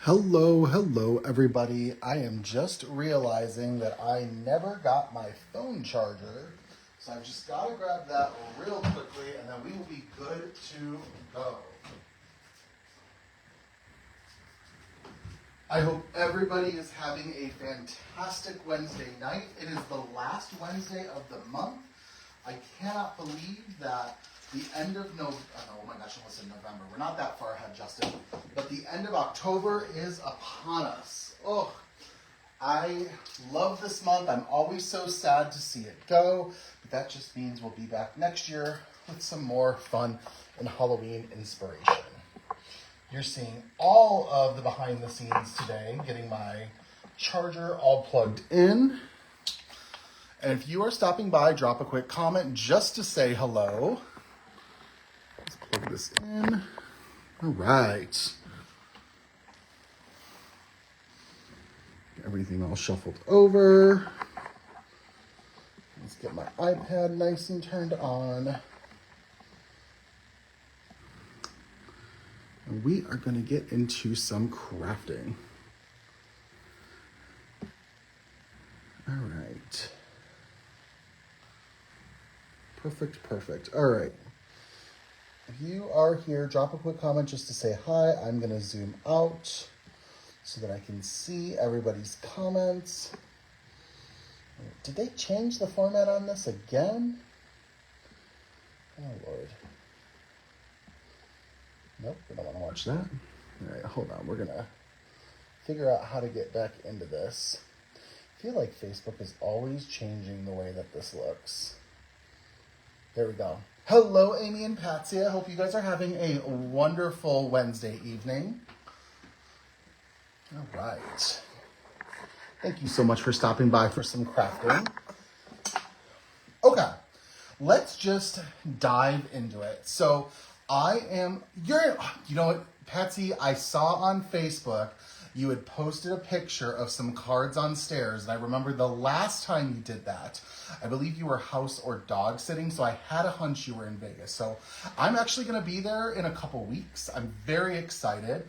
Hello, everybody. I am just realizing that I never got my phone charger. So I've just got to grab that real quickly and then we will be good to go. I hope everybody is having a fantastic Wednesday night. It is the last Wednesday of the month. I cannot believe that the end of November, oh my gosh, almost in November. We're not that far ahead, Justin. But the end of October is upon us. Oh, I love this month. I'm always so sad to see it go. But that just means we'll be back next year with some more fun and Halloween inspiration. You're seeing all of the behind the scenes today, getting my charger all plugged in. And if you are stopping by, drop a quick comment just to say hello. Let's plug this in. All right. Everything all shuffled over. Let's get my iPad nice and turned on. And we are going to get into some crafting. All right. Perfect. All right. If you are here, drop a quick comment just to say hi. I'm going to zoom out so that I can see everybody's comments. Did they change the format on this again? Oh, Lord. Nope, we don't want to watch that. All right, hold on. We're going to figure out how to get back into this. I feel like Facebook is always changing the way that this looks. There we go. Hello, Amy and Patsy. I hope you guys are having a wonderful Wednesday evening. All right. Thank you so much for stopping by for some crafting. Okay, let's just dive into it. So you know what, Patsy, I saw on Facebook you had posted a picture of some cards on stairs, and I remember the last time you did that, I believe you were house or dog sitting, so I had a hunch you were in Vegas. So I'm actually going to be there in a couple weeks. I'm very excited.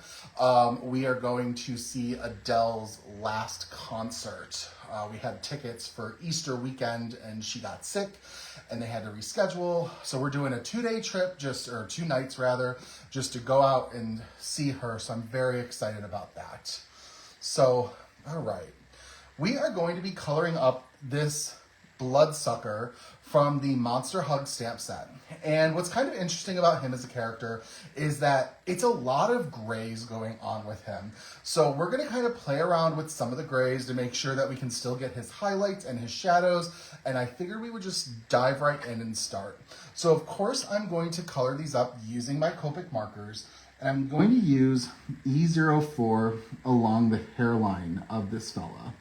We are going to see Adele's last concert. We had tickets for Easter weekend, and she got sick, and they had to reschedule. So we're doing a 2-day trip, or 2 nights rather, just to go out and see her. So I'm very excited about that. So, all right. We are going to be coloring up this bloodsucker from the Monster Hug stamp set. And what's kind of interesting about him as a character is that it's a lot of grays going on with him. So we're going to kind of play around with some of the grays to make sure that we can still get his highlights and his shadows. And I figured we would just dive right in and start. So of course I'm going to color these up using my Copic markers. And I'm going to use E04 along the hairline of this fella.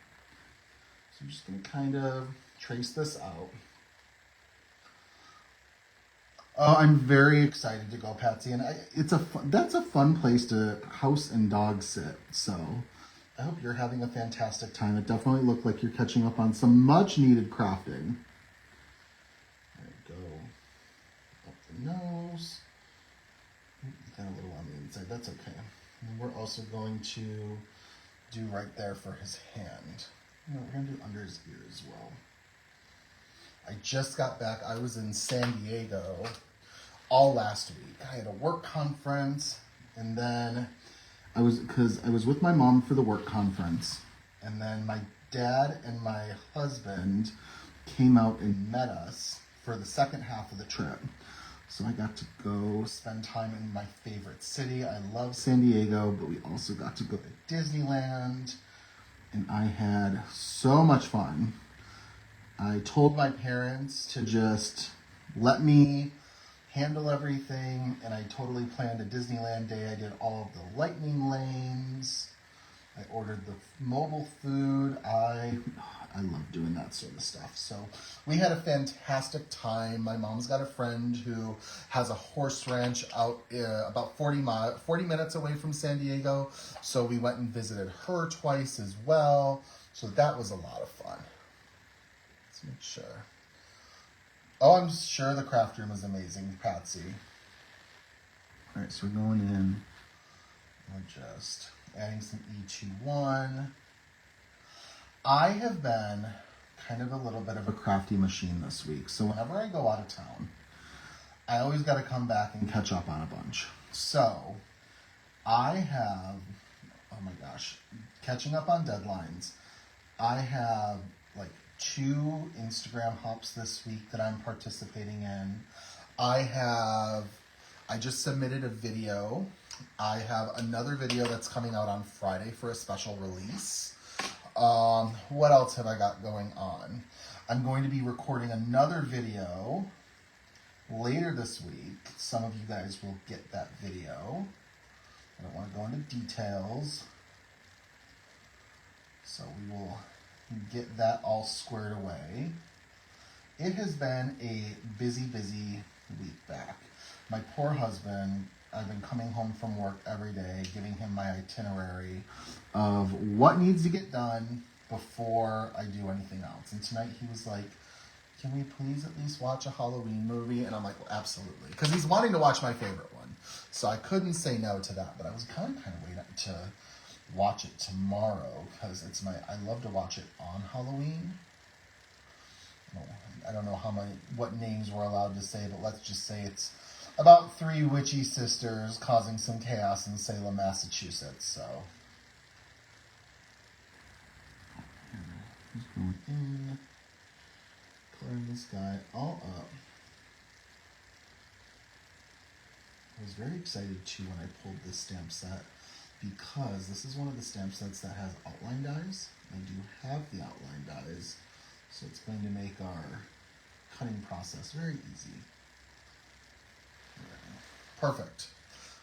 So I'm just going to kind of trace this out. Oh, I'm very excited to go, Patsy, and that's a fun place to house and dog sit. So I hope you're having a fantastic time. It definitely looked like you're catching up on some much needed crafting. There we go. Up the nose. Got a little on the inside. That's okay. And we're also going to do right there for his hand. No, we're going to do under his ear as well. I just got back. I was in San Diego all last week. I had a work conference, and then I was with my mom for the work conference, and then my dad and my husband came out and met us for the second half of the trip. So I got to go spend time in my favorite city. I love San Diego, but we also got to go to Disneyland, and I had so much fun. I told my parents to just let me handle everything, and I totally planned a Disneyland day. I did all of the lightning lanes. I ordered the mobile food. I love doing that sort of stuff. So we had a fantastic time. My mom's got a friend who has a horse ranch out about 40 minutes away from San Diego. So we went and visited her twice as well. So that was a lot of fun. Let's make sure. Oh, I'm sure the craft room is amazing, Patsy. All right, so we're going in. We're just Adding some E21. I have been kind of a little bit of a crafty machine this week. So whenever I go out of town, I always got to come back and catch up on a bunch. So I have, oh my gosh, catching up on deadlines. I have like 2 Instagram hops this week that I'm participating in. I just submitted a video. I have another video that's coming out on Friday for a special release. What else have I got going on? I'm going to be recording another video later this week. Some of you guys will get that video. I don't want to go into details. So we will get that all squared away. It has been a busy week back. My poor husband, I've been coming home from work every day, giving him my itinerary of what needs to get done before I do anything else. And tonight he was like, can we please at least watch a Halloween movie? And I'm like, well, absolutely. Because he's wanting to watch my favorite one. So I couldn't say no to that. But I was kind of waiting to watch it tomorrow because I love to watch it on Halloween. I don't know what names we're allowed to say, but let's just say it's about 3 witchy sisters causing some chaos in Salem, Massachusetts. So just going in, clearing this guy all up. I was very excited too when I pulled this stamp set because this is one of the stamp sets that has outline dies. I do have the outline dies, so it's going to make our cutting process very easy. Perfect.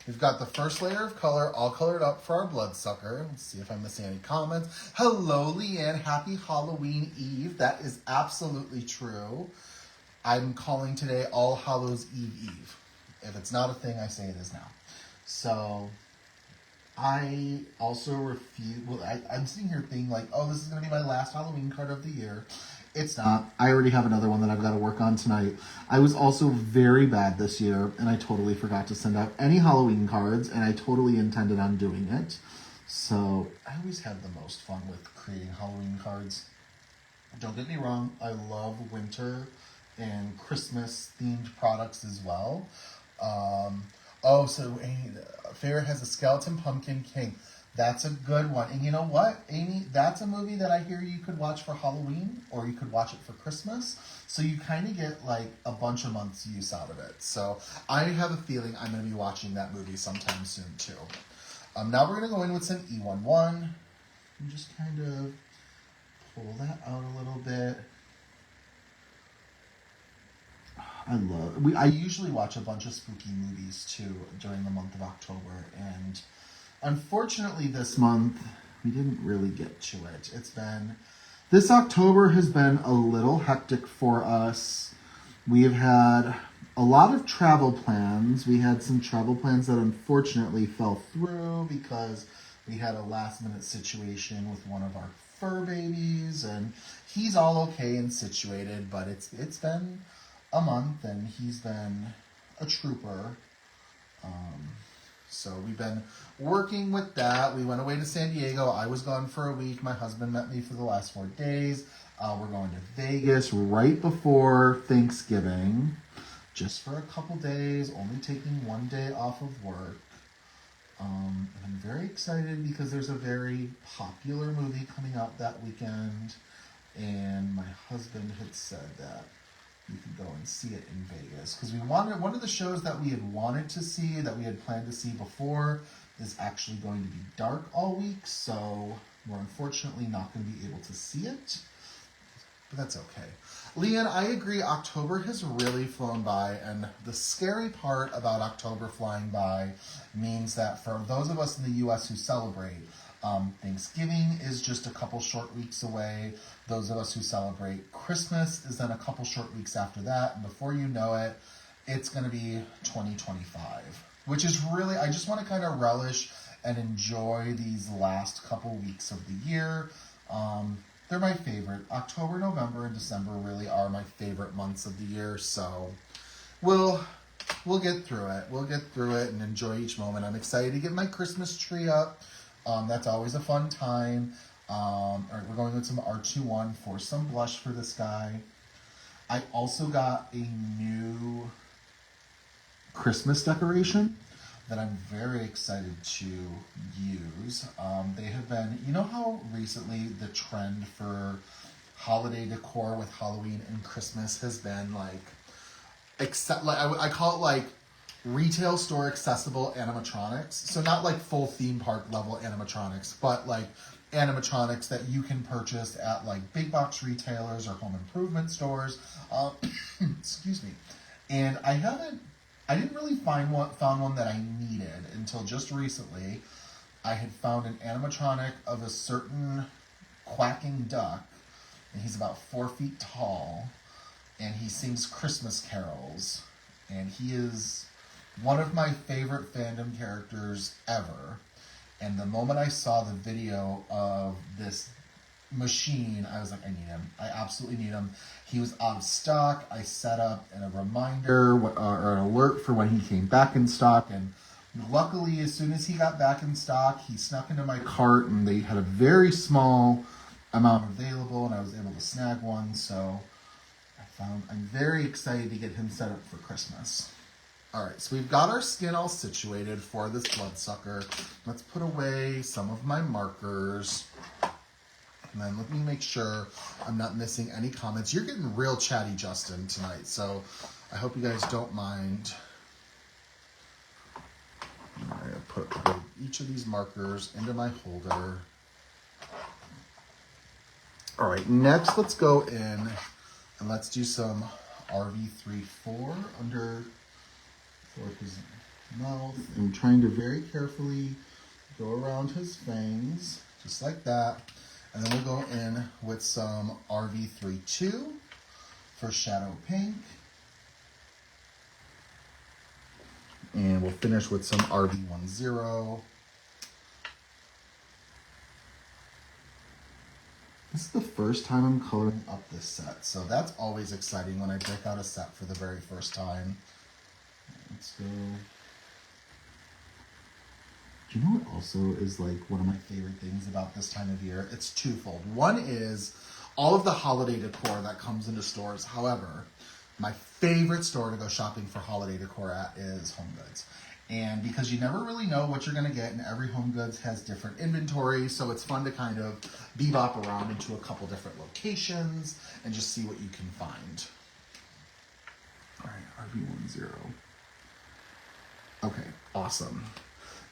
We've got the first layer of color all colored up for our bloodsucker. Let's see if I'm missing any comments. Hello, Leanne. Happy Halloween Eve. That is absolutely true. I'm calling today All Hallows Eve. If it's not a thing, I say it is now. So I also refuse. Well, I'm sitting here thinking like, oh, this is going to be my last Halloween card of the year. It's not. I already have another one that I've got to work on tonight. I was also very bad this year, and I totally forgot to send out any Halloween cards, and I totally intended on doing it. So I always have the most fun with creating Halloween cards. Don't get me wrong, I love winter and Christmas themed products as well. So Amy, Farrah has a skeleton pumpkin king. That's a good one. And you know what, Amy? That's a movie that I hear you could watch for Halloween or you could watch it for Christmas. So you kind of get like a bunch of months use out of it. So I have a feeling I'm going to be watching that movie sometime soon too. Now we're going to go in with some E11 and just kind of pull that out a little bit. I usually watch a bunch of spooky movies too during the month of October, and unfortunately this month we didn't really get to it. This October has been a little hectic for us. We have had a lot of travel plans. We had some travel plans that unfortunately fell through because we had a last minute situation with one of our fur babies, and he's all okay and situated, but it's been a month and he's been a trooper. So we've been working with that. We went away to San Diego. I was gone for a week. My husband met me for the last 4 days. We're going to Vegas right before Thanksgiving, just for a couple days, only taking 1 day off of work. And I'm very excited because there's a very popular movie coming out that weekend, and my husband had said that we could go and see it in Vegas because one of the shows that we had wanted to see, that we had planned to see before, is actually going to be dark all week, so we're unfortunately not going to be able to see it, but that's okay. Leanne, I agree, October has really flown by, and the scary part about October flying by means that for those of us in the U.S. who celebrate, Thanksgiving is just a couple short weeks away. Those of us who celebrate Christmas is then a couple short weeks after that. And before you know it, it's going to be 2025, which is really, I just want to kind of relish and enjoy these last couple weeks of the year. They're my favorite. October, November, and December really are my favorite months of the year. So we'll get through it. We'll get through it and enjoy each moment. I'm excited to get my Christmas tree up. That's always a fun time. All right, we're going with some R21 for some blush for this guy. I also got a new Christmas decoration that I'm very excited to use. They have been, you know how recently the trend for holiday decor with Halloween and Christmas has been like, except like I call it like retail store accessible animatronics. So not like full theme park level animatronics, but like animatronics that you can purchase at like big box retailers or home improvement stores. Excuse me. And I didn't really found one that I needed until just recently. I had found an animatronic of a certain quacking duck, and he's about 4 feet tall, and he sings Christmas carols, and he is one of my favorite fandom characters ever. And the moment I saw the video of this machine, I was like, I need him. I absolutely need him. He was out of stock. I set up a reminder or an alert for when he came back in stock, and luckily, as soon as he got back in stock, he snuck into my cart, and they had a very small amount available, and I was able to snag one. So I'm very excited to get him set up for Christmas. All right, so we've got our skin all situated for this bloodsucker. Let's put away some of my markers. And then let me make sure I'm not missing any comments. You're getting real chatty, Justin, tonight, so I hope you guys don't mind. I'm going to put each of these markers into my holder. All right, next let's go in and let's do some RV34 under his mouth. I'm trying to very carefully go around his fangs, just like that. And then we'll go in with some RV32 for shadow pink. And we'll finish with some RV10. This is the first time I'm coloring up this set, so that's always exciting when I break out a set for the very first time. Let's go. Do you know what also is like one of my favorite things about this time of year? It's twofold. One is all of the holiday decor that comes into stores. However, my favorite store to go shopping for holiday decor at is Home Goods. And because you never really know what you're gonna get, and every Home Goods has different inventory, so it's fun to kind of bebop around into a couple different locations and just see what you can find. All right, RV10. Okay, awesome.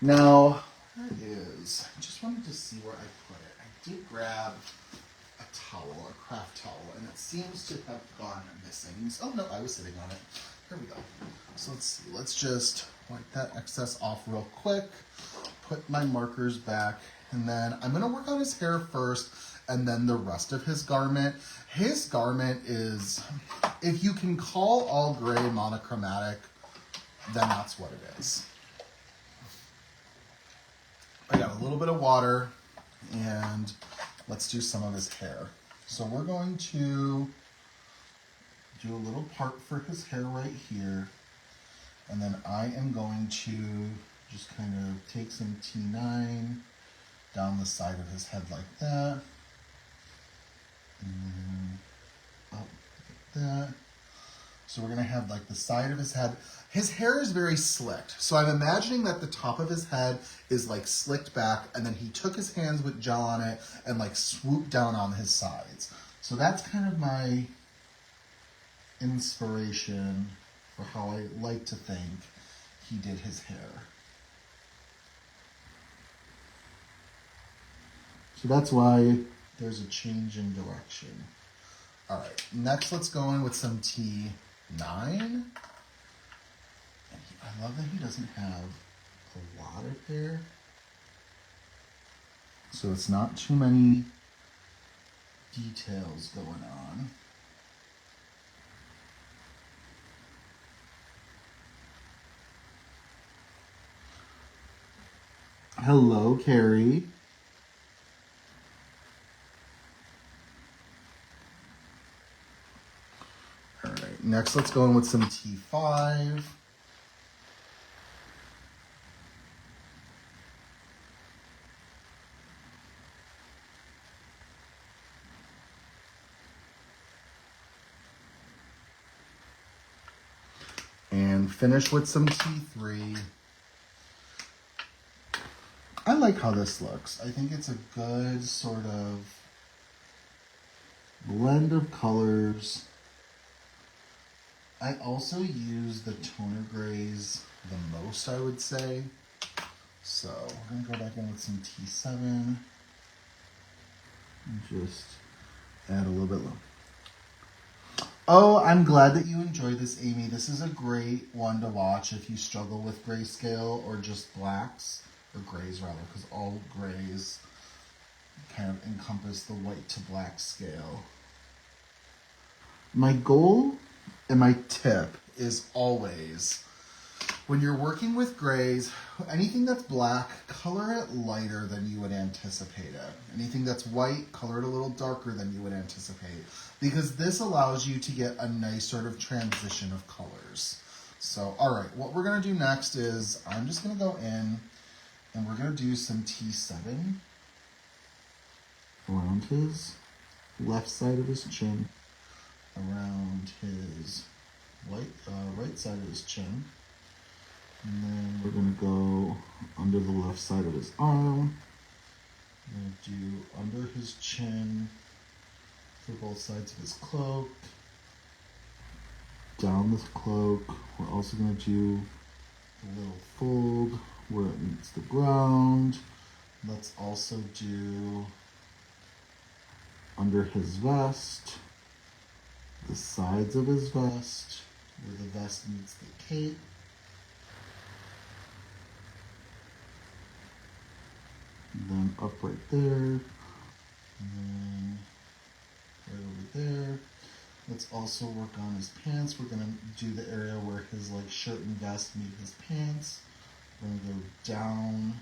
Now, that is, I just wanted to see where I put it. I did grab a towel, a craft towel, and it seems to have gone missing. Oh no, I was sitting on it. Here we go. So let's see, let's just wipe that excess off real quick, put my markers back, and then I'm gonna work on his hair first, and then the rest of his garment. His garment is, if you can call all gray monochromatic, then that's what it is. I got a little bit of water, and let's do some of his hair. So we're going to do a little part for his hair right here, and then I am going to just kind of take some T9 down the side of his head like that, and then up like that. So we're gonna have like the side of his head. His hair is very slicked. So I'm imagining that the top of his head is like slicked back, and then he took his hands with gel on it and like swooped down on his sides. So that's kind of my inspiration for how I like to think he did his hair. So that's why there's a change in direction. All right, next let's go in with some T9. And I love that he doesn't have a lot of hair. So it's not too many details going on. Hello, Carrie. All right, next let's go in with some T5. and finish with some T3. I like how this looks. I think it's a good sort of blend of colors. I also use the toner grays the most, I would say. So we're going to go back in with some T7 and just add a little bit low. Oh, I'm glad that you enjoyed this, Amy. This is a great one to watch if you struggle with grayscale or just blacks, or grays rather, because all grays kind of encompass the white to black scale. My goal and my tip is always, when you're working with grays, anything that's black, color it lighter than you would anticipate it. Anything that's white, color it a little darker than you would anticipate. Because this allows you to get a nice sort of transition of colors. So, all right, what we're gonna do next is, I'm just gonna go in and we're gonna do some T7 around his left side of his chin, around his right side of his chin. And then we're going to go under the left side of his arm. We're going to do under his chin for both sides of his cloak. Down this cloak. We're also going to do a little fold where it meets the ground. Let's also do under his vest, the sides of his vest, where the vest meets the cape. And then up right there, and then right over there. Let's also work on his pants. We're gonna do the area where his like shirt and vest meet his pants. We're gonna go down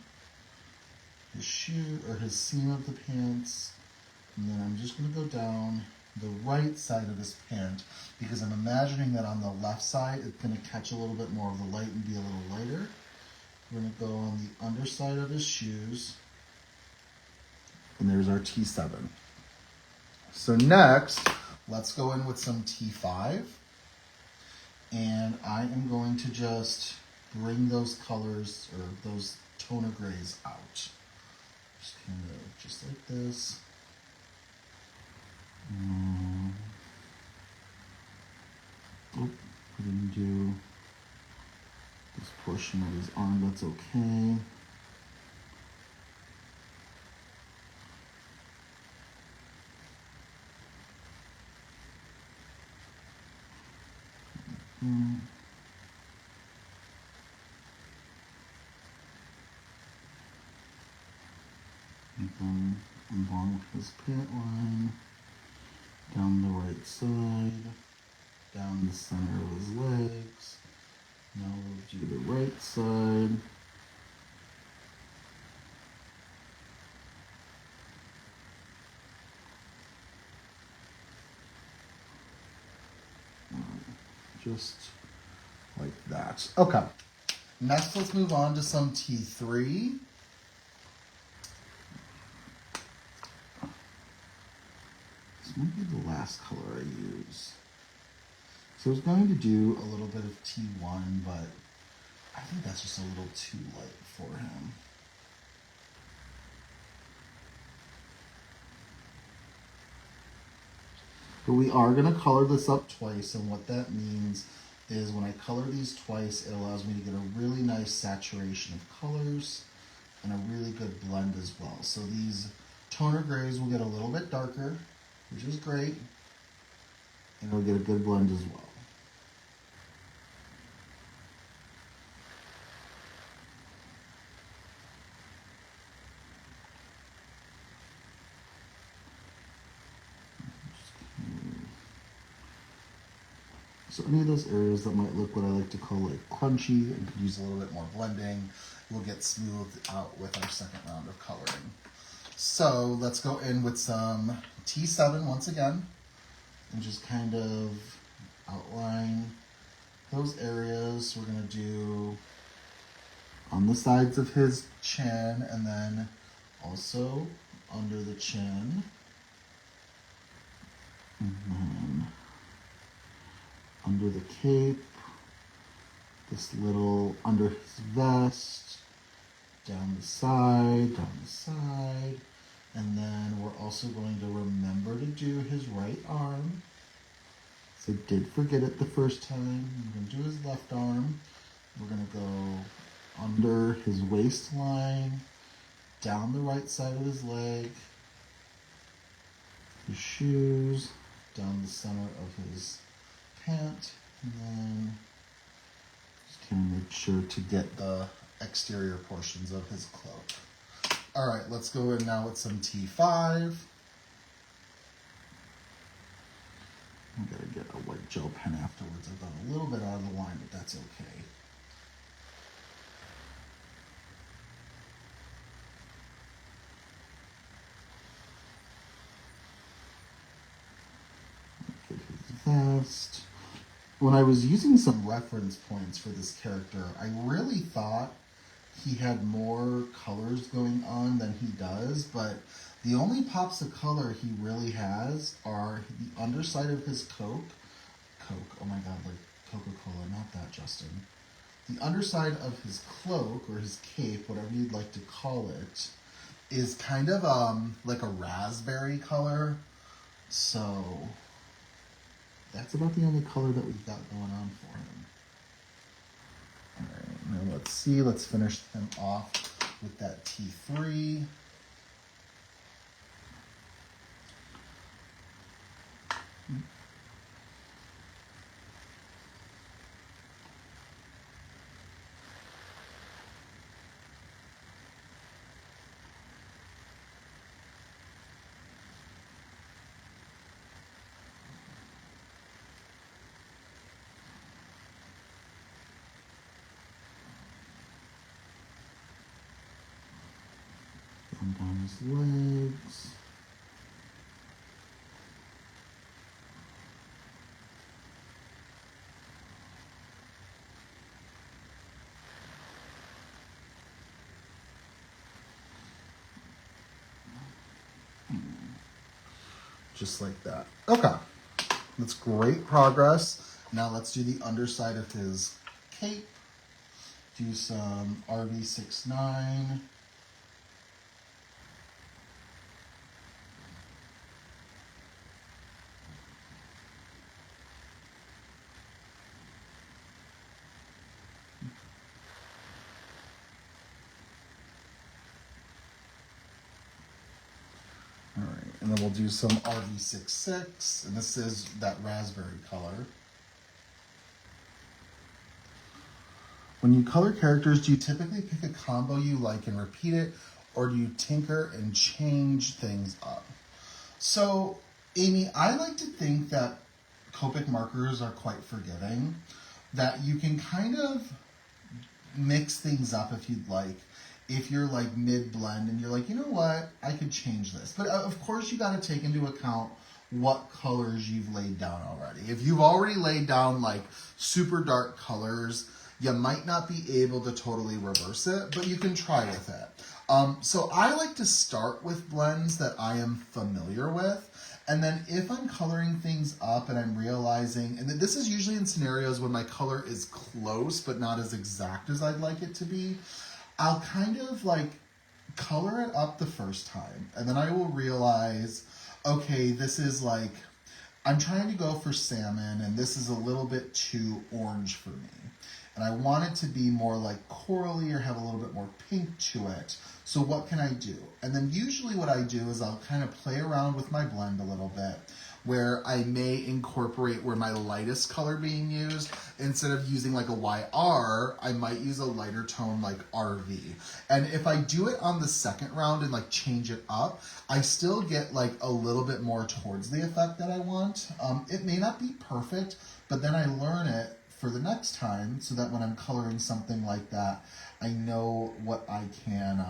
his shoe or his seam of the pants, and then I'm just gonna go down the right side of his pant because I'm imagining that on the left side it's gonna catch a little bit more of the light and be a little lighter. We're gonna go on the underside of his shoes. And there's our T7. So next, let's go in with some T5. And I am going to just bring those colors or those toner grays out. Just kind of just like this. Oh, we didn't do this portion of his arm, that's okay. And then along his pant line, down the right side, down the center of his legs. Now we'll do the right side. Just like that. Okay. Next, let's move on to some T3. This might be the last color I use. So I was going to do a little bit of T1, but I think that's just a little too light for him. But we are going to color this up twice, and what that means is when I color these twice, it allows me to get a really nice saturation of colors and a really good blend as well. So these toner grays will get a little bit darker, which is great, and it'll get a good blend as well. So any of those areas that might look what I like to call like crunchy and could use a little bit more blending will get smoothed out with our second round of coloring. So let's go in with some T7 once again and just kind of outline those areas. We're going to do on the sides of his chin and then also under the chin. And then under the cape, this little under his vest, down the side, and then we're also going to remember to do his right arm. So I did forget it the first time. I'm going to do his left arm. We're going to go under his waistline, down the right side of his leg, his shoes, down the center of his pant, and then just kind of make sure to get the exterior portions of his cloak. All right, let's go in now with some T5. I'm gonna get a white gel pen afterwards. I've gone a little bit out of the line, but that's okay. Get his vest. When I was using some reference points for this character, I really thought he had more colors going on than he does, but the only pops of color he really has are the underside of his Coke, oh my god, like Coca-Cola, not that, Justin. The underside of his cloak, or his cape, whatever you'd like to call it, is kind of like a raspberry color, so that's about the only color that we've got going on for him. Alright, now let's see, let's finish him off with that T3. Down his legs. Just like that. Okay, that's great progress. Now let's do the underside of his cape. Do some RV69. And then we'll do some RV66, and this is that raspberry color. When you color characters, do you typically pick a combo you like and repeat it, or do you tinker and change things up? So, Amy, I like to think that Copic markers are quite forgiving, that you can kind of mix things up if you'd like. If you're like mid-blend and you're like, you know what, I could change this. But of course you got to take into account what colors you've laid down already. If you've already laid down like super dark colors, you might not be able to totally reverse it, but you can try with it. So I like to start with blends that I am familiar with. And then if I'm coloring things up and I'm realizing, and this is usually in scenarios when my color is close but not as exact as I'd like it to be, I'll kind of like color it up the first time, and then I will realize, okay, this is like, I'm trying to go for salmon, and this is a little bit too orange for me. And I want it to be more like corally or have a little bit more pink to it. So what can I do? And then usually what I do is I'll kind of play around with my blend a little bit, where I may incorporate where my lightest color being used. Instead of using like a YR, I might use a lighter tone like RV. And if I do it on the second round and like change it up, I still get like a little bit more towards the effect that I want. It may not be perfect, but then I learn it for the next time so that when I'm coloring something like that, I know what I can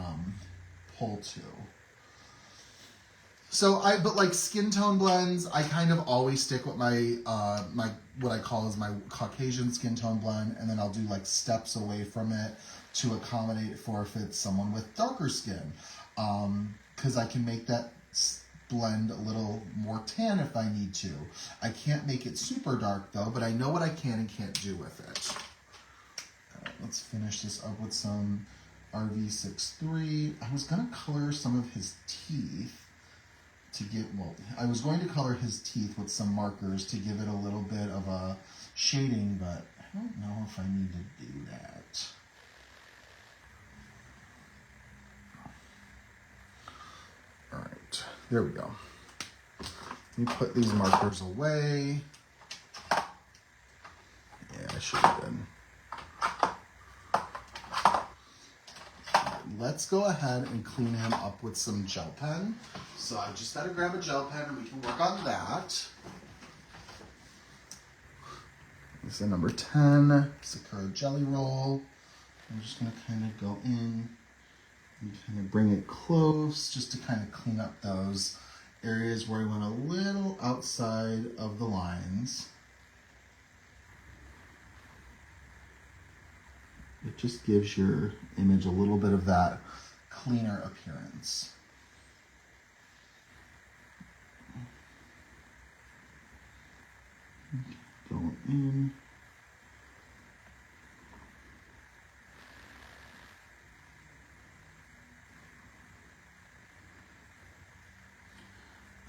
pull to. So but like skin tone blends, I kind of always stick with my what I call is my Caucasian skin tone blend, and then I'll do like steps away from it to accommodate for if it's someone with darker skin, because I can make that blend a little more tan if I need to. I can't make it super dark though, but I know what I can and can't do with it. Let's finish this up with some RV63. I was going to color some of his teeth to get, well, I was going to color his teeth with some markers to give it a little bit of a shading, but I don't know if I need to do that. All right, there we go. Let me put these markers away. Yeah, I should have been. Let's go ahead and clean him up with some gel pen. So I just gotta grab a gel pen and we can work on that. This is number 10, Sakura Jelly Roll. I'm just gonna kind of go in and kind of bring it close just to kind of clean up those areas where we went a little outside of the lines. It just gives your image a little bit of that cleaner appearance. Going in.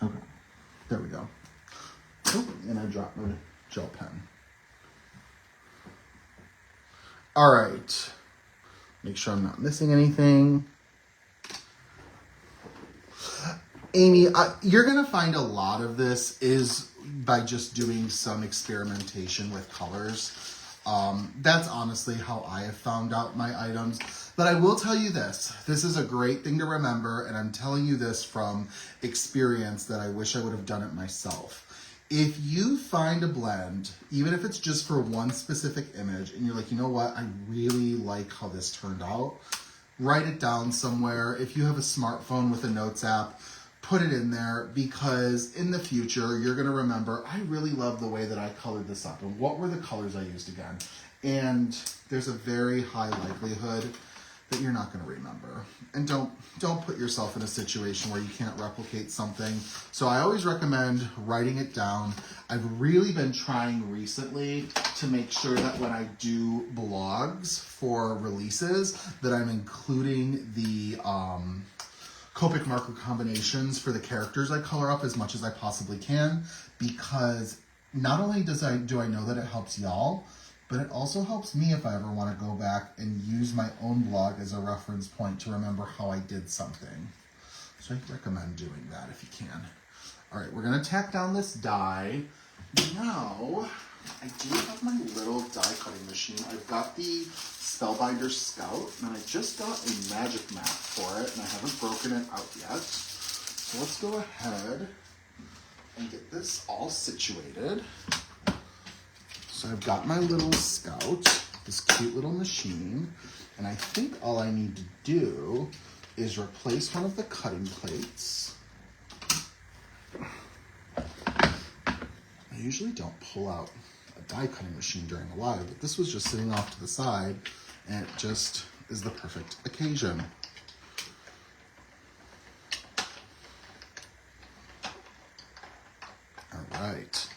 Okay, there we go. Oh, and I dropped my gel pen. All right, make sure I'm not missing anything. Amy, you're gonna find a lot of this is by just doing some experimentation with colors. That's honestly how I have found out my items. But I will tell you this is a great thing to remember, and I'm telling you this from experience that I wish I would have done it myself. If you find a blend, even if it's just for one specific image, and you're like, you know what, I really like how this turned out, write it down somewhere. If you have a smartphone with a notes app, put it in there, because in the future, you're gonna remember, I really love the way that I colored this up, and what were the colors I used again? And there's a very high likelihood that you're not gonna remember. And don't put yourself in a situation where you can't replicate something. So I always recommend writing it down. I've really been trying recently to make sure that when I do blogs for releases, that I'm including the Copic marker combinations for the characters I color up as much as I possibly can, because not only do I know that it helps y'all, but it also helps me if I ever want to go back and use my own blog as a reference point to remember how I did something. So I recommend doing that if you can. All right, we're gonna tack down this die. Now, I do have my little die cutting machine. I've got the Spellbinder Scout, and I just got a magic mat for it, and I haven't broken it out yet. So let's go ahead and get this all situated. So I've got my little Scout, this cute little machine, and I think all I need to do is replace one of the cutting plates. I usually don't pull out a die cutting machine during a live, but this was just sitting off to the side, and it just is the perfect occasion. All right.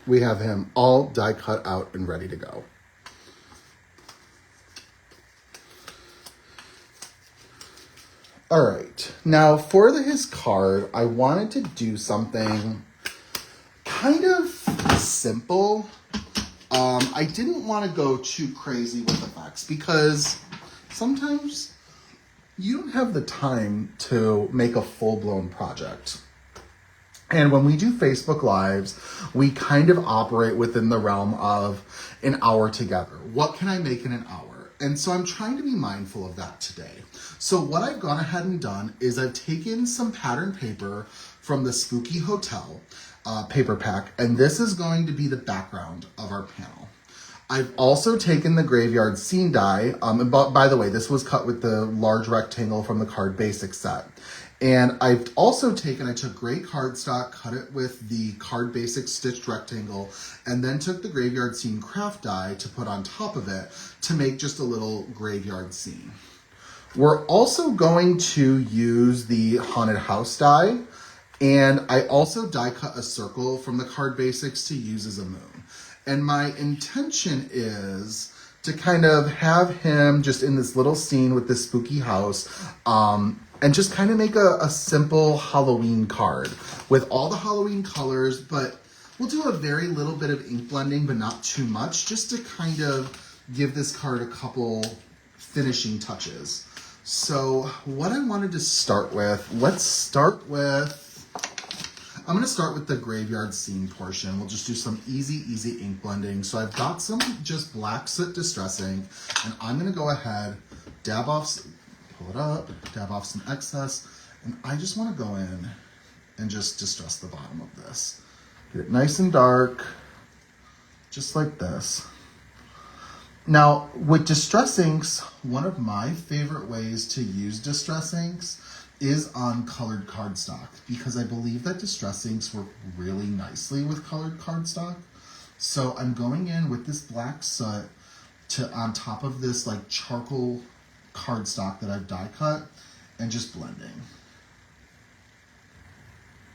We have him all die cut out and ready to go. All right, now for his card, I wanted to do something kind of simple. I didn't want to go too crazy with effects because sometimes you don't have the time to make a full-blown project. And when we do Facebook Lives, we kind of operate within the realm of an hour together. What can I make in an hour? And so I'm trying to be mindful of that today. So what I've gone ahead and done is I've taken some pattern paper from the Spooky Hotel paper pack, and this is going to be the background of our panel. I've also taken the Graveyard Scene die, and by the way, this was cut with the large rectangle from the Card Basics set. And I took gray cardstock, cut it with the Card Basics stitched rectangle, and then took the Graveyard Scene craft die to put on top of it to make just a little graveyard scene. We're also going to use the Haunted House die, And I also die cut a circle from the card basics to use as a moon. And my intention is to kind of have him just in this little scene with this spooky house, and just kind of make a simple Halloween card with all the Halloween colors, but we'll do a very little bit of ink blending, but not too much, just to kind of give this card a couple finishing touches. So what I wanted to start with, I'm going to start with the graveyard scene portion. We'll just do some easy ink blending. So I've got some just black soot distress ink, and I'm going to go ahead, dab off some excess, and I just want to go in and just distress the bottom of this. Get it nice and dark, just like this. Now, with distress inks, one of my favorite ways to use distress inks is on colored cardstock, because I believe that distress inks work really nicely with colored cardstock. So I'm going in with this black soot on top of this like charcoal cardstock that I've die cut, and just blending.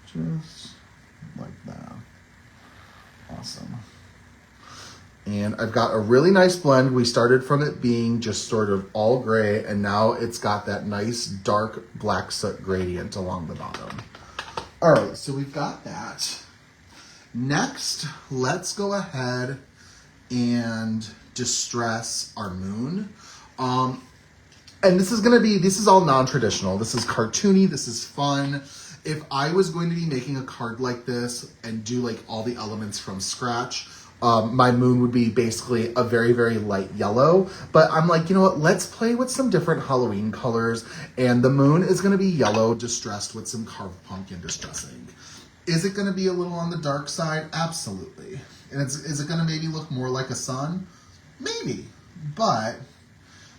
Just like that. Awesome. And I've got a really nice blend. We started from it being just sort of all gray, and now it's got that nice dark black soot gradient along the bottom. All right, so we've got that. Next, let's go ahead and distress our moon. And this is all non-traditional. This is cartoony, this is fun. If I was going to be making a card like this and do like all the elements from scratch, my moon would be basically a very, very light yellow. But I'm like, you know what? Let's play with some different Halloween colors. And the moon is going to be yellow distressed with some carved pumpkin distressing. Is it going to be a little on the dark side? Absolutely. And is it going to maybe look more like a sun? Maybe. But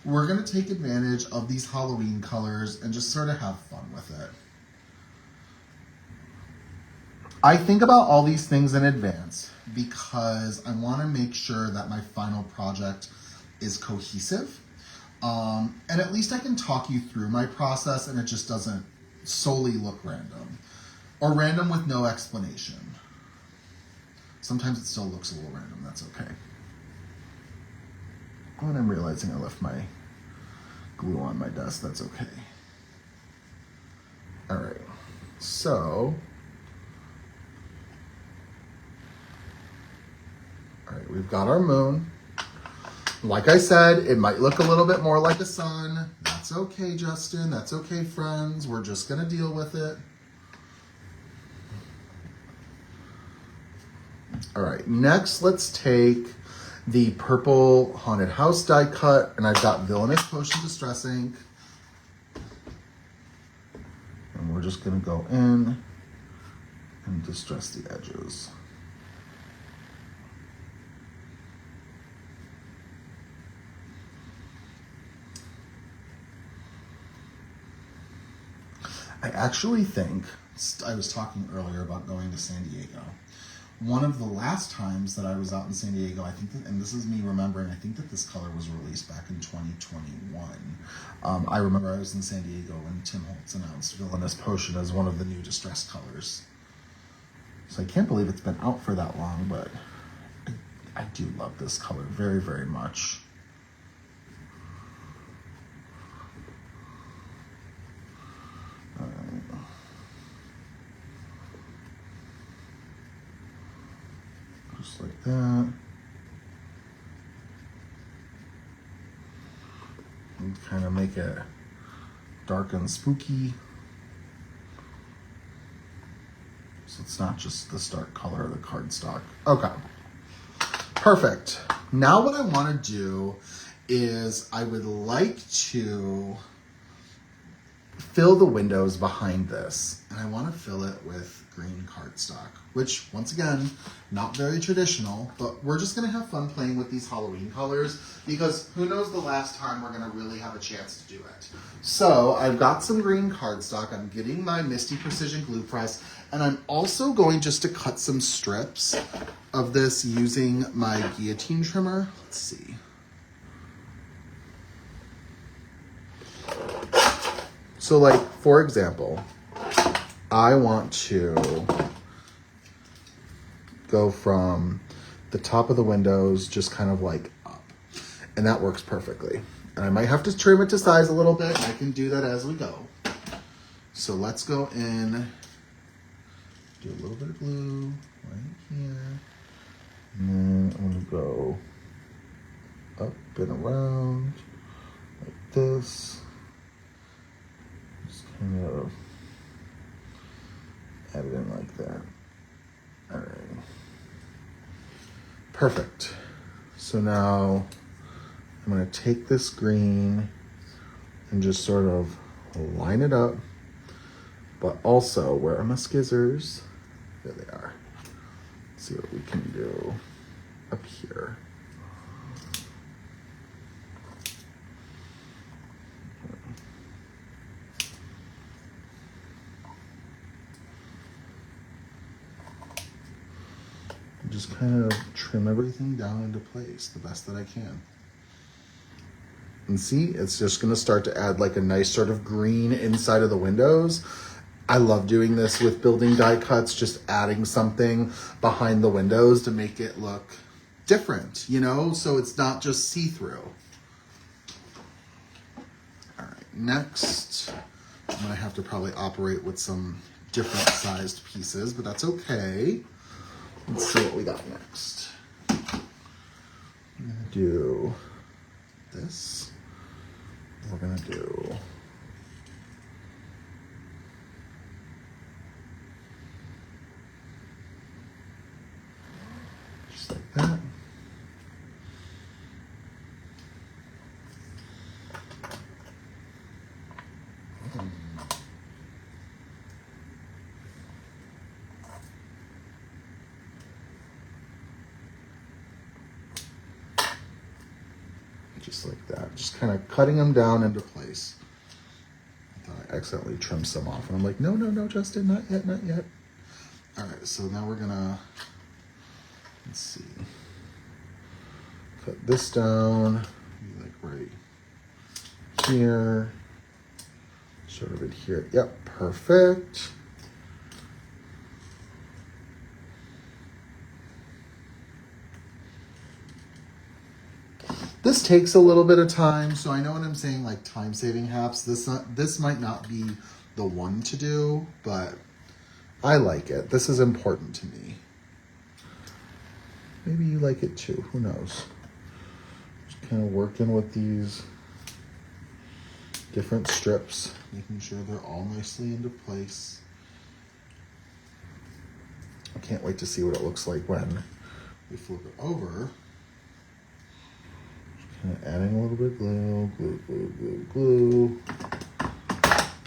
we're going to take advantage of these Halloween colors and just sort of have fun with it. I think about all these things in advance because I want to make sure that my final project is cohesive. And at least I can talk you through my process and it just doesn't solely look random. Or random with no explanation. Sometimes it still looks a little random, that's okay. Oh, and I'm realizing I left my glue on my desk, that's okay. All right, so. All right, we've got our moon. Like I said, it might look a little bit more like a sun. That's okay, Justin. That's okay, friends. We're just going to deal with it. All right, next let's take the purple haunted house die cut, and I've got Villainous Potion Distress ink. And we're just going to go in and distress the edges. I actually think, I was talking earlier about going to San Diego. One of the last times that I was out in San Diego, I think that, and this is me remembering, I think that this color was released back in 2021. I remember I was in San Diego when Tim Holtz announced Villainous Potion as one of the new distress colors. So I can't believe it's been out for that long, but I do love this color very, very much. Just like that. And kind of make it dark and spooky. So it's not just this dark color of the cardstock. Okay. Perfect. Now what I want to do is I would like to fill the windows behind this, and I want to fill it with green cardstock, which once again, not very traditional, but we're just going to have fun playing with these Halloween colors because who knows the last time we're going to really have a chance to do it. So I've got some green cardstock. I'm getting my Misty Precision glue press, and I'm also going just to cut some strips of this using my guillotine trimmer. Let's see. So like, for example, I want to go from the top of the windows just kind of like up. And that works perfectly. And I might have to trim it to size a little bit. I can do that as we go. So let's go in, do a little bit of glue right here. And then I'm gonna go up and around like this. Just kind of add it in like that. All right. Perfect. So now I'm gonna take this green and just sort of line it up, but also, where are my skizzers? There they are. Let's see what we can do up here. Just kind of trim everything down into place the best that I can. And see, it's just gonna start to add like a nice sort of green inside of the windows. I love doing this with building die cuts, just adding something behind the windows to make it look different, you know? So it's not just see-through. All right, next, I'm gonna have to probably operate with some different sized pieces, but that's okay. Let's see what we got next. I'm gonna do this. We're gonna do just like that. Just like that, just kind of cutting them down into place. I thought I accidentally trimmed some off, and I'm like, no, no, no, Justin, not yet, not yet. All right, so now we're gonna, let's see, cut this down, like right here, sort of adhere. Yep, perfect. This takes a little bit of time, so I know when I'm saying like time-saving hacks, this might not be the one to do, but I like it. This is important to me. Maybe you like it too, who knows? Just kind of working with these different strips, making sure they're all nicely into place. I can't wait to see what it looks like when we flip it over. Kind of adding a little bit of glue, glue, glue, glue, glue.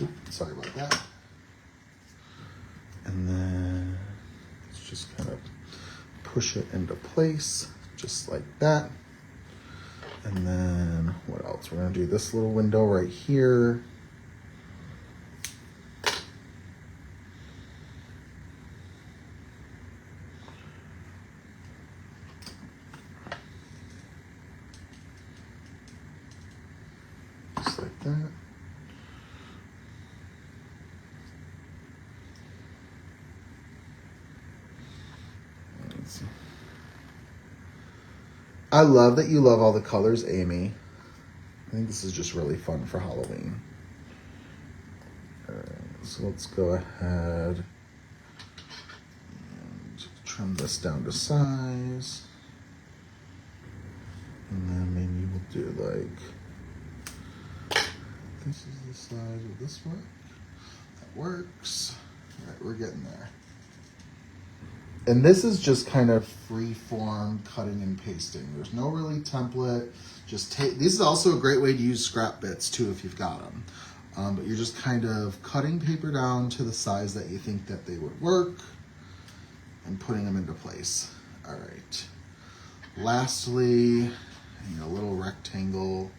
Oops, sorry about that. And then let's just kind of push it into place, just like that. And then what else? We're gonna do this little window right here. Like that. Let's see. I love that you love all the colors, Amy. I think this is just really fun for Halloween. All right, so let's go ahead and trim this down to size. And then maybe we'll do like, this is the size of this work. That works. All right, we're getting there. And this is just kind of free form cutting and pasting. There's no really template. Just take, this is also a great way to use scrap bits too if you've got them. But you're just kind of cutting paper down to the size that you think that they would work and putting them into place. All right. Lastly, a little rectangle.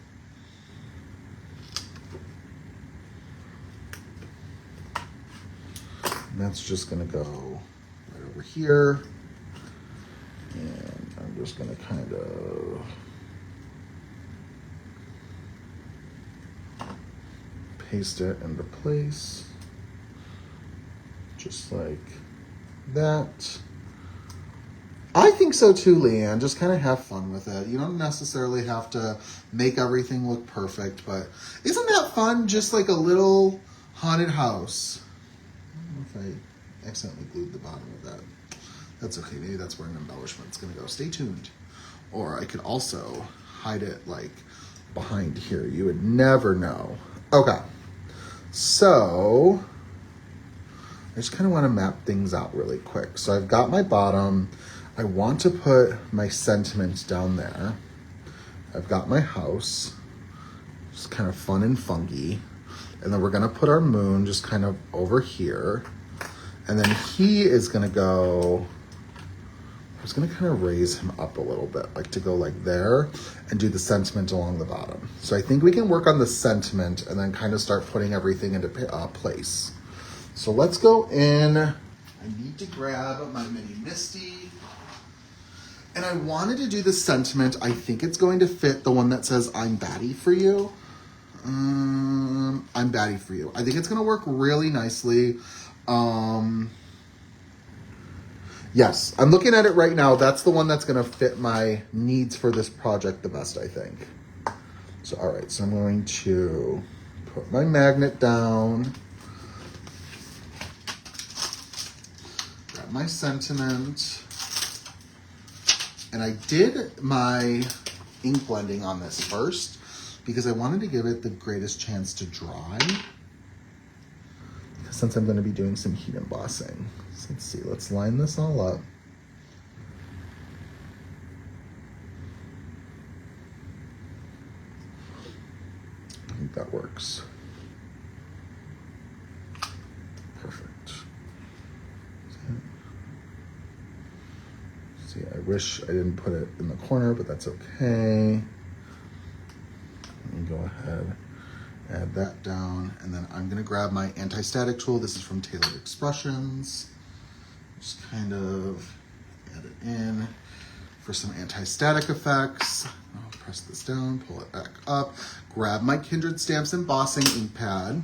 And that's just gonna go right over here. And I'm just gonna kind of paste it into place. just like that. I think so too, Leanne. Just kind of have fun with it. You don't necessarily have to make everything look perfect, but isn't that fun? Just like a little haunted house. I don't know if I accidentally glued the bottom of that. That's okay. Maybe that's where an embellishment's going to go. Stay tuned. Or I could also hide it like behind here. You would never know. Okay. So I just kind of want to map things out really quick. So I've got my bottom. I want to put my sentiment down there. I've got my house, just kind of fun and funky. And then we're gonna put our moon just kind of over here. And then he is gonna go, I was gonna kind of raise him up a little bit, like to go like there and do the sentiment along the bottom. So I think we can work on the sentiment and then kind of start putting everything into place. So let's go in. I need to grab my mini Misty. And I wanted to do the sentiment. I think it's going to fit the one that says, I'm batty for you. I'm batty for you. I think it's going to work really nicely. Yes, I'm looking at it right now. That's the one that's going to fit my needs for this project the best, I think. So, all right. So I'm going to put my magnet down. Grab my sentiment. And I did my ink blending on this first because I wanted to give it the greatest chance to dry. Since I'm going to be doing some heat embossing. So let's see, let's line this all up. I think that works. Perfect. See, I wish I didn't put it in the corner, but that's okay. Let me go ahead, add that down, and then I'm gonna grab my anti-static tool. This is from Tailored Expressions. Just kind of add it in for some anti-static effects. I'll press this down, pull it back up, grab my Kindred Stamps Embossing ink pad.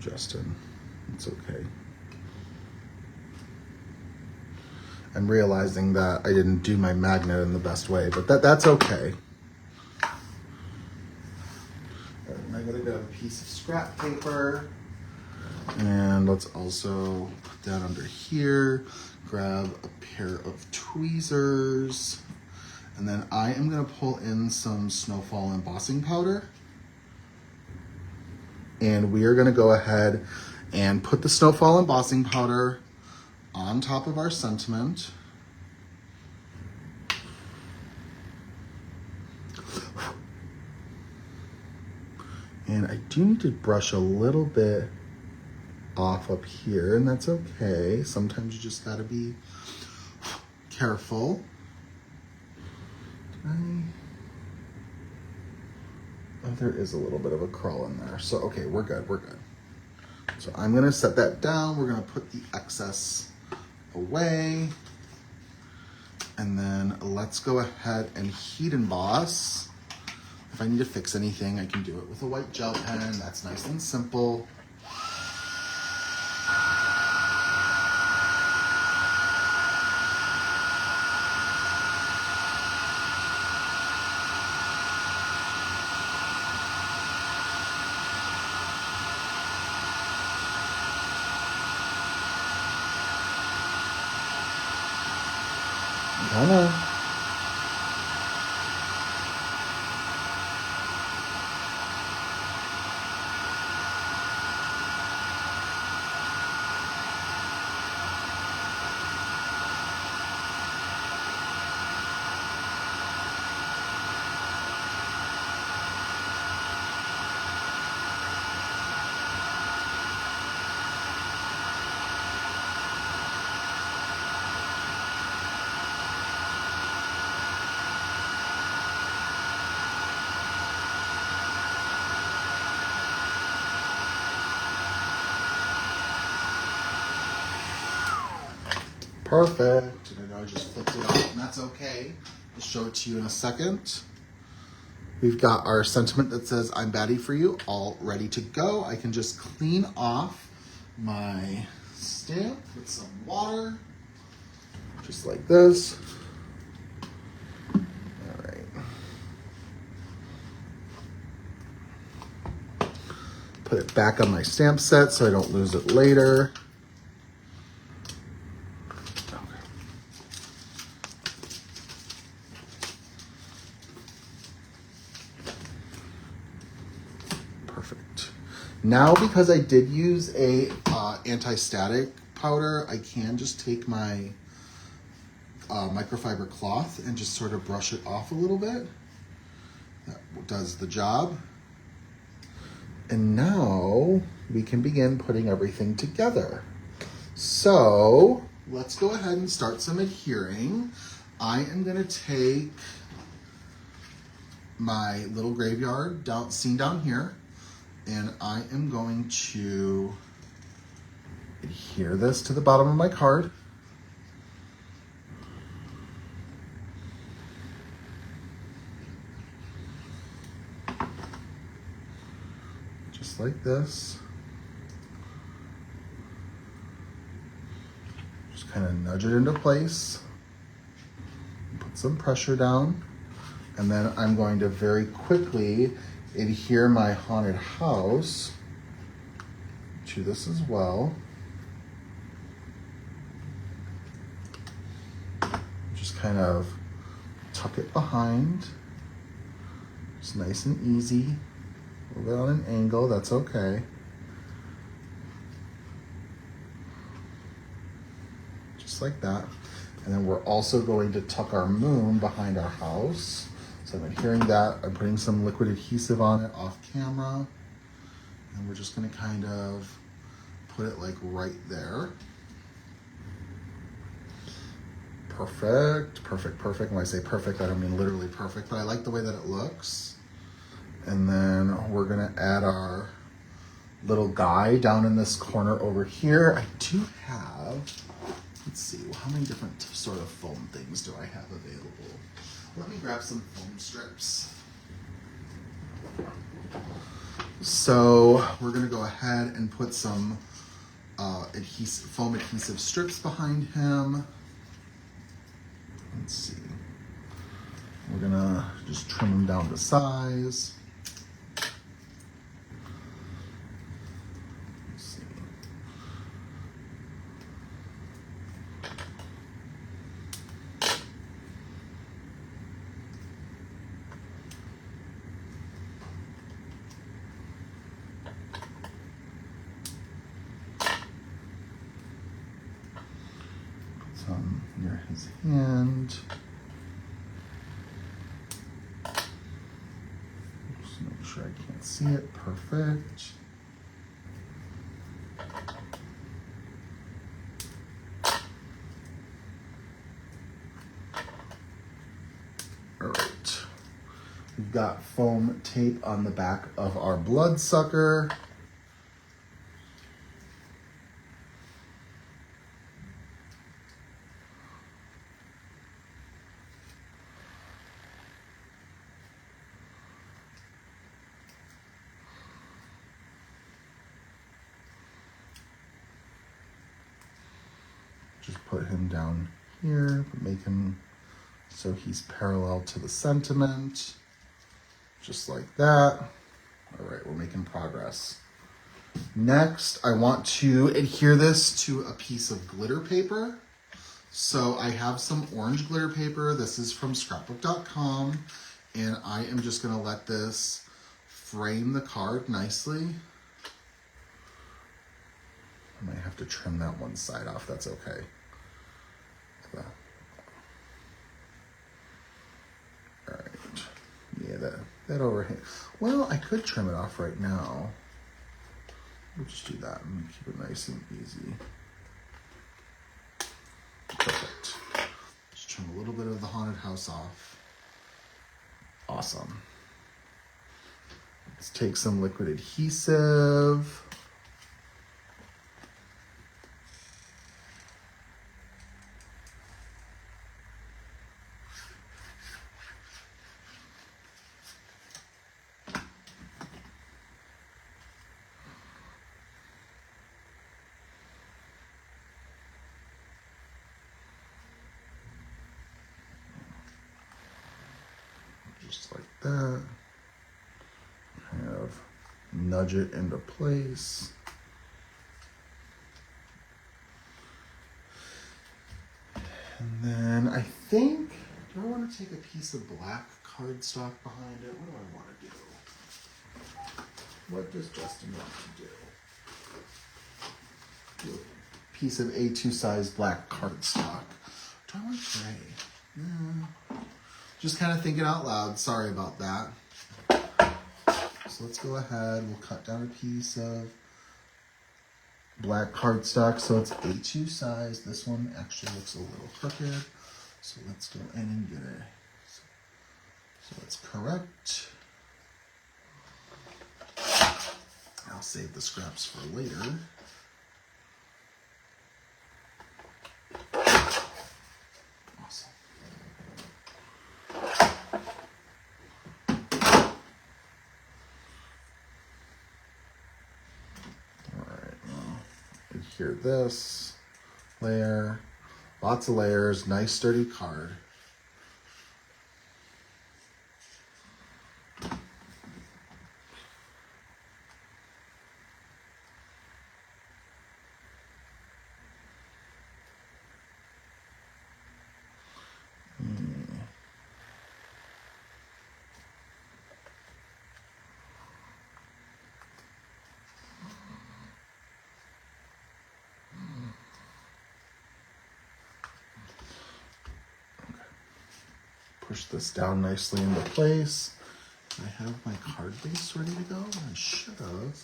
Justin, it's okay. I'm realizing that I didn't do my magnet in the best way, but that's okay. All right, I'm gonna grab a piece of scrap paper, and let's also put that under here. Grab a pair of tweezers, and then I am gonna pull in some Snowfall embossing powder. And we are gonna go ahead and put the Snowfall embossing powder on top of our sentiment. And I do need to brush a little bit off up here, and that's okay. Sometimes you just gotta be careful. Oh, there is a little bit of a curl in there. So, okay, we're good, we're good. So I'm gonna set that down. We're gonna put the excess away. And then let's go ahead and heat emboss. If I need to fix anything, I can do it with a white gel pen. That's nice and simple. Come on. Perfect. And I know I just flipped it out, and that's okay. I'll show it to you in a second. We've got our sentiment that says, I'm batty for you, all ready to go. I can just clean off my stamp with some water, just like this. All right. Put it back on my stamp set so I don't lose it later. Perfect. Now, because I did use a anti-static powder, I can just take my microfiber cloth and just sort of brush it off a little bit. That does the job. And now we can begin putting everything together. So let's go ahead and start some adhering. I am going to take my little graveyard scene down here, and I am going to adhere this to the bottom of my card. Just like this. Just kind of nudge it into place. Put some pressure down. And then I'm going to very quickly adhere my haunted house to this as well. Just kind of tuck it behind. It's nice and easy. A little bit on an angle, that's okay. Just like that. And then we're also going to tuck our moon behind our house. So I'm adhering that. I'm putting some liquid adhesive on it off camera. And we're just gonna kind of put it like right there. Perfect, perfect, perfect. When I say perfect, I don't mean literally perfect, but I like the way that it looks. And then we're gonna add our little guy down in this corner over here. I do have, let's see, how many different sort of foam things do I have available? Let me grab some foam strips. So we're gonna go ahead and put some foam adhesive strips behind him. Let's see. We're gonna just trim them down to size. Let's see. Some near his hand. Just make sure I can't see it. Perfect. All right. We've got foam tape on the back of our bloodsucker. Just put him down here, make him so he's parallel to the sentiment, just like that. All right, we're making progress. Next, I want to adhere this to a piece of glitter paper. So I have some orange glitter paper. This is from scrapbook.com, and I am just gonna let this frame the card nicely. I might have to trim that one side off, that's okay. All right, yeah, that overhang. Well, I could trim it off right now. We'll just do that and keep it nice and easy. Perfect. Just trim a little bit of the haunted house off. Awesome. Let's take some liquid adhesive. just like that. Have nudge it into place. And then I think, do I want to take a piece of black cardstock behind it? What do I want to do? What does Justin want to do? Do a piece of A2 size black cardstock. Do I want gray? Just kind of thinking out loud. Sorry about that. So let's go ahead. We'll cut down a piece of black cardstock. So it's A2 size. This one actually looks a little crooked. So let's go in and get it. So it's correct. I'll save the scraps for later. Awesome. All right, now adhere this layer. Lots of layers, nice sturdy card. Push this down nicely into place. I have my card base ready to go. I should have.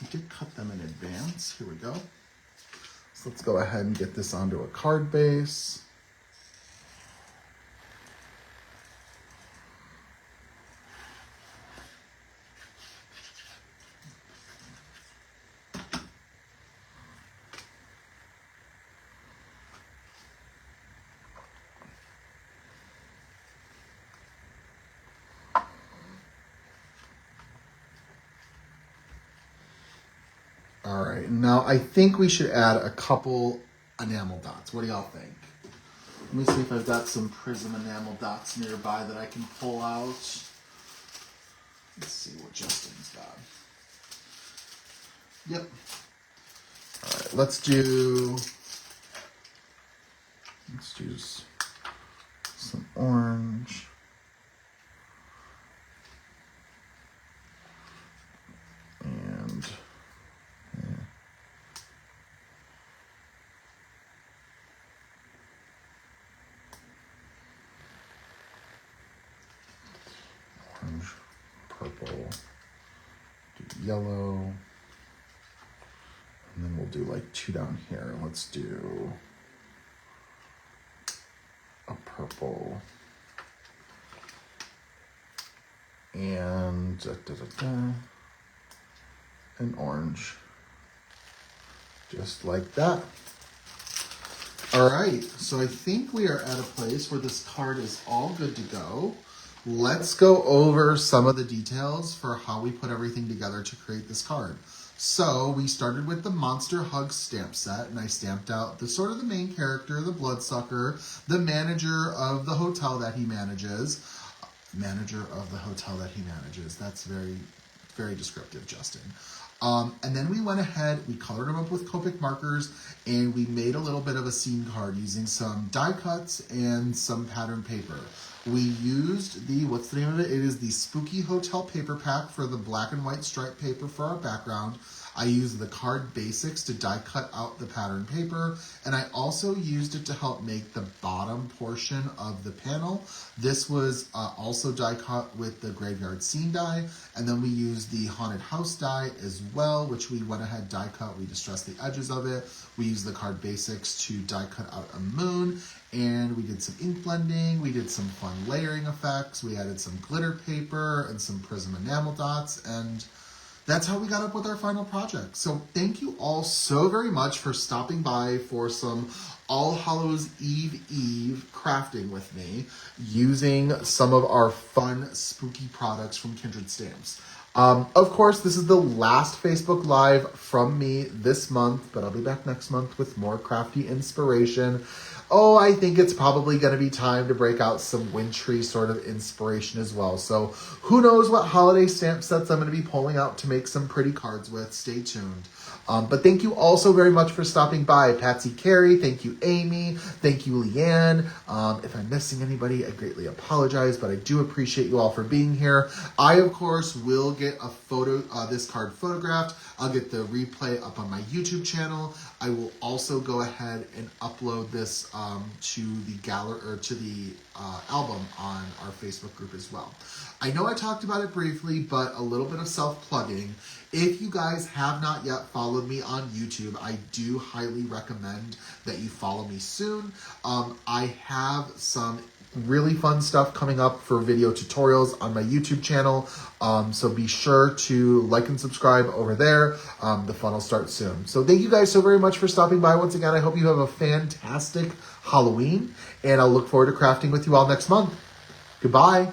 I did cut them in advance. Here we go. So let's go ahead and get this onto a card base. All right, now I think we should add a couple enamel dots. What do y'all think? Let me see if I've got some prism enamel dots nearby that I can pull out. Let's see what Justin's got. Yep. All right, let's do some orange. And orange, purple, do yellow, and then we'll do like two down here. Let's do a purple and an orange, just like that. All right, so I think we are at a place where this card is all good to go. Let's go over some of the details for how we put everything together to create this card. So we started with the Monster Hug stamp set, and I stamped out the sort of the main character, the bloodsucker, the manager of the hotel that he manages. That's very, very descriptive, Justin. And then we went ahead, we colored them up with Copic markers, and we made a little bit of a scene card using some die cuts and some pattern paper. We used the, what's the name of it? It is the Spooky Hotel Paper Pack for the black and white striped paper for our background. I used the Card Basics to die cut out the pattern paper, and I also used it to help make the bottom portion of the panel. This was also die cut with the Graveyard Scene die, and then we used the Haunted House die as well, which we went ahead die cut. We distressed the edges of it. We used the Card Basics to die cut out a moon, and we did some ink blending. We did some fun layering effects. We added some glitter paper and some prism enamel dots, and that's how we got up with our final project. So thank you all so very much for stopping by for some All Hallows Eve crafting with me using some of our fun spooky products from Kindred Stamps. Of course, this is the last Facebook Live from me this month, but I'll be back next month with more crafty inspiration. oh, I think it's probably going to be time to break out some wintry sort of inspiration as well. So who knows what holiday stamp sets I'm going to be pulling out to make some pretty cards with. Stay tuned. But thank you all so very much for stopping by. Patsy Carey, thank you Amy, thank you Leanne. If I'm missing anybody, I greatly apologize, but I do appreciate you all for being here. I, of course, will get a photo, this card photographed. I'll get the replay up on my YouTube channel. I will also go ahead and upload this to the gallery or to the album on our Facebook group as well. I know I talked about it briefly, but a little bit of self-plugging. If you guys have not yet followed me on YouTube, I do highly recommend that you follow me soon. I have some really fun stuff coming up for video tutorials on my YouTube channel. So be sure to like and subscribe over there. The fun will start soon. So thank you guys so very much for stopping by once again. I hope you have a fantastic Halloween, and I'll look forward to crafting with you all next month. Goodbye.